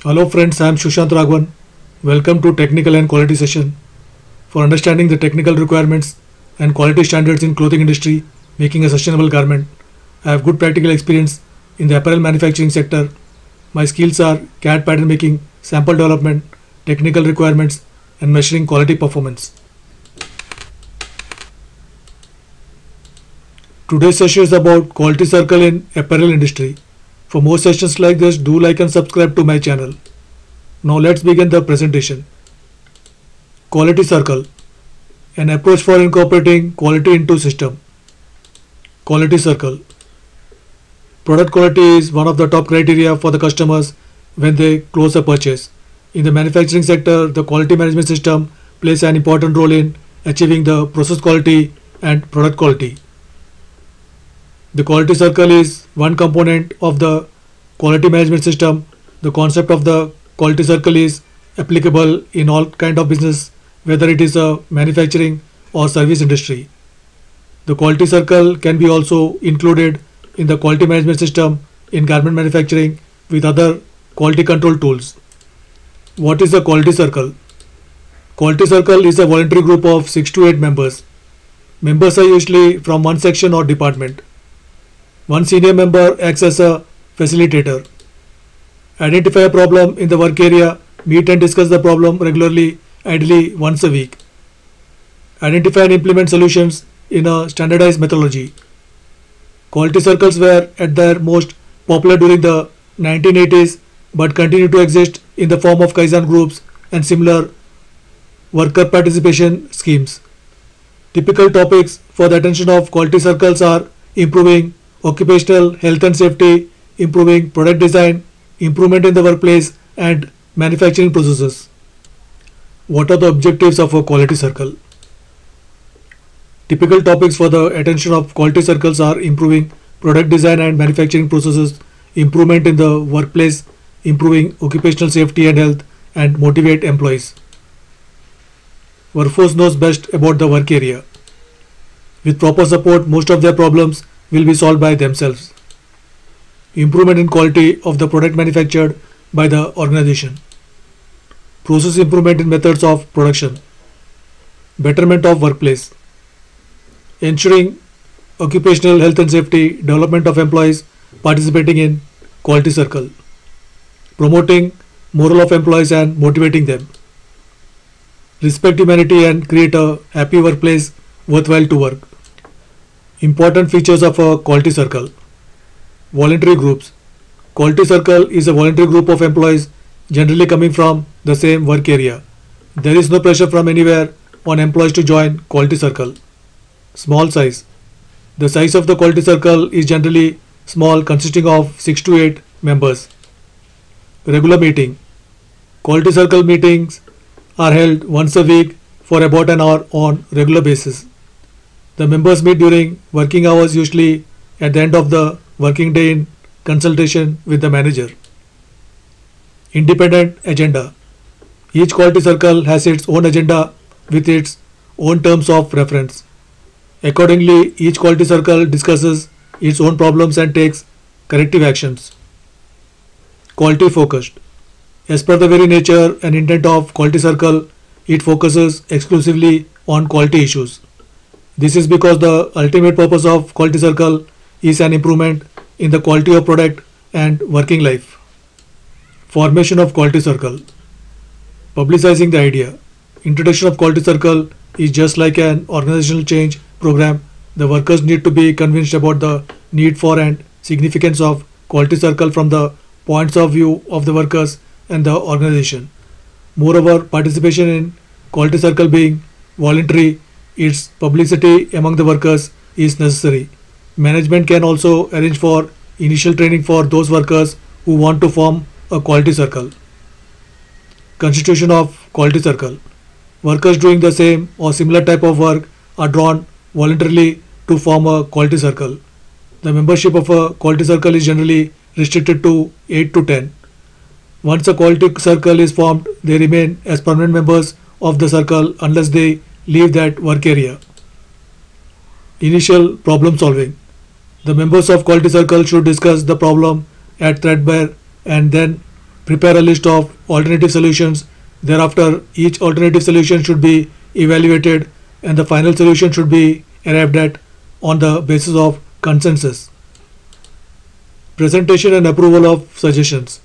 Hello friends, I am Shushant Raghavan. Welcome to Technical and Quality Session. For understanding the technical requirements and quality standards in clothing industry, making a sustainable garment, I have good practical experience in the apparel manufacturing sector. My skills are CAD pattern making, sample development, technical requirements, and measuring quality performance. Today's session is about quality circle in apparel industry. For more sessions like this, do like and subscribe to my channel. Now let's begin the presentation. Quality circle, an approach for incorporating quality into system. Quality circle. Product quality is one of the top criteria for the customers when they close a purchase. In the manufacturing sector, the quality management system plays an important role in achieving the process quality and product quality. The quality circle is one component of the quality management system. The concept of the quality circle is applicable in all kind of business, whether it is a manufacturing or service industry. The quality circle can be also included in the quality management system in garment manufacturing with other quality control tools. What is a quality circle? Quality circle is a voluntary group of 6 to 8 members. Members are usually from one section or department. One senior member acts as a facilitator. Identify a problem in the work area, meet and discuss the problem regularly, ideally once a week. Identify and implement solutions in a standardized methodology. Quality circles were at their most popular during the 1980s but continue to exist in the form of Kaizen groups and similar worker participation schemes. Typical topics for the attention of quality circles are improving occupational health and safety, improving product design, improvement in the workplace, and manufacturing processes. What are the objectives of a quality circle? Typical topics for the attention of quality circles are improving product design and manufacturing processes, improvement in the workplace, improving occupational safety and health, and motivate employees. Workforce knows best about the work area. With proper support, most of their problems will be solved by themselves. Improvement in quality of the product manufactured by the organization. Process improvement in methods of production. Betterment of workplace. Ensuring occupational health and safety, development of employees participating in quality circle. Promoting morale of employees and motivating them. Respect humanity and create a happy workplace worthwhile to work. Important features of a quality circle. Voluntary groups. Quality circle is a voluntary group of employees generally coming from the same work area. There is no pressure from anywhere on employees to join quality circle. Small size. The size of the quality circle is generally small, consisting of 6 to 8 members. Regular meeting. Quality circle meetings are held once a week for about an hour on regular basis. The members meet during working hours, usually at the end of the working day in consultation with the manager. Independent agenda. Each quality circle has its own agenda with its own terms of reference. Accordingly, each quality circle discusses its own problems and takes corrective actions. Quality focused. As per the very nature and intent of quality circle, it focuses exclusively on quality issues. This is because the ultimate purpose of quality circle is an improvement in the quality of product and working life. Formation of quality circle. Publicizing the idea. Introduction of quality circle is just like an organizational change program. The workers need to be convinced about the need for and significance of quality circle from the points of view of the workers and the organization. Moreover, participation in quality circle being voluntary, its publicity among the workers is necessary. Management can also arrange for initial training for those workers who want to form a quality circle. Constitution of quality circle. Workers doing the same or similar type of work are drawn voluntarily to form a quality circle. The membership of a quality circle is generally restricted to 8 to 10. Once a quality circle is formed, they remain as permanent members of the circle unless they leave that work area. Initial problem solving. The members of quality circle should discuss the problem at threadbare and then Prepare a list of alternative solutions. Thereafter, each alternative solution should be evaluated and the final solution should be arrived at on the basis of consensus. Presentation and approval of suggestions.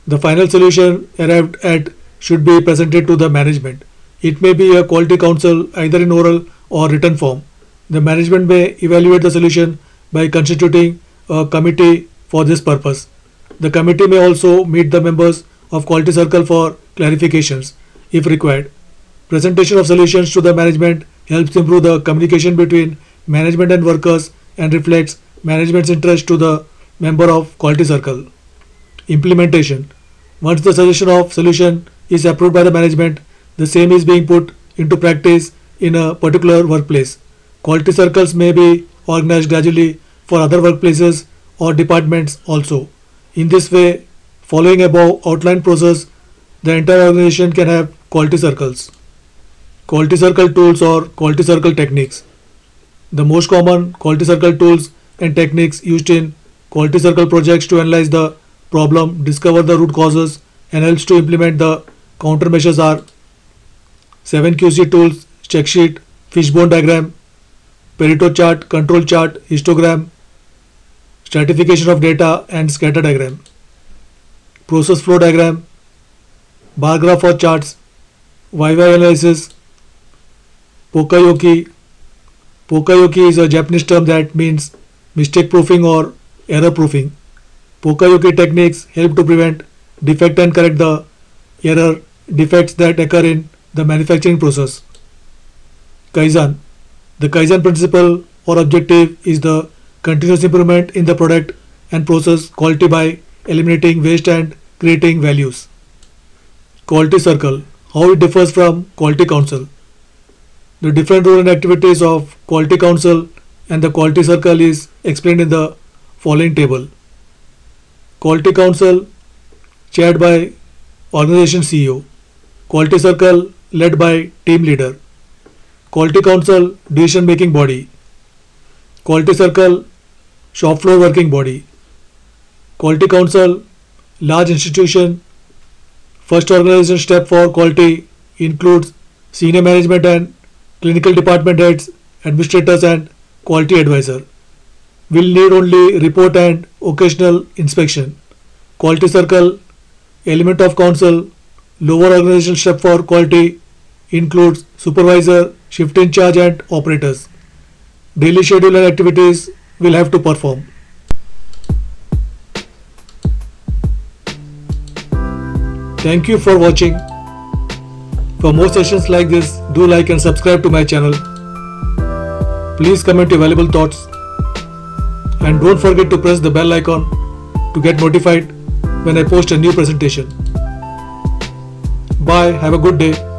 The final solution arrived at should be presented to the management. It may be a quality council either in oral or written form. The management may evaluate the solution by constituting a committee for this purpose. The committee may also meet the members of Quality Circle for clarifications if required. Presentation of solutions to the management helps improve the communication between management and workers and reflects management's interest to the member of Quality Circle. Implementation. Once the suggestion of solution is approved by the management, the same is being put into practice in a particular workplace. Quality circles may be organized gradually for other workplaces or departments also. In this way, following above outlined process, the entire organization can have quality circles. Quality circle tools or quality circle techniques. The most common quality circle tools and techniques used in quality circle projects to analyze the problem, discover the root causes, and helps to implement the countermeasures are 7QC tools, check sheet, fishbone diagram, Pareto chart, control chart, histogram, stratification of data, and scatter diagram. Process flow diagram, bar graph or charts, YY analysis, Pokayoki. Pokayoki is a Japanese term that means mistake proofing or error proofing. Pokayoki techniques help to prevent defect and correct the error defects that occur in the manufacturing process. Kaizen. The Kaizen principle or objective is the continuous improvement in the product and process quality by eliminating waste and creating values. Quality circle. How it differs from quality council. The different role and activities of quality council and the quality circle is explained in the following table. Quality council chaired by organization CEO. Quality circle led by team leader. Quality council decision making body. Quality circle shop floor working body. Quality council large institution. First organization step for quality includes senior management and clinical department heads, administrators and quality advisor. Will need only report and occasional inspection. Quality circle element of council lower organization step for quality includes supervisor, shift in charge and operators. Daily schedule and activities will have to perform. Thank you for watching. For more sessions like this, do like and subscribe to my channel. Please comment your valuable thoughts and don't forget to press the bell icon to get notified when I post a new presentation. Bye, have a good day.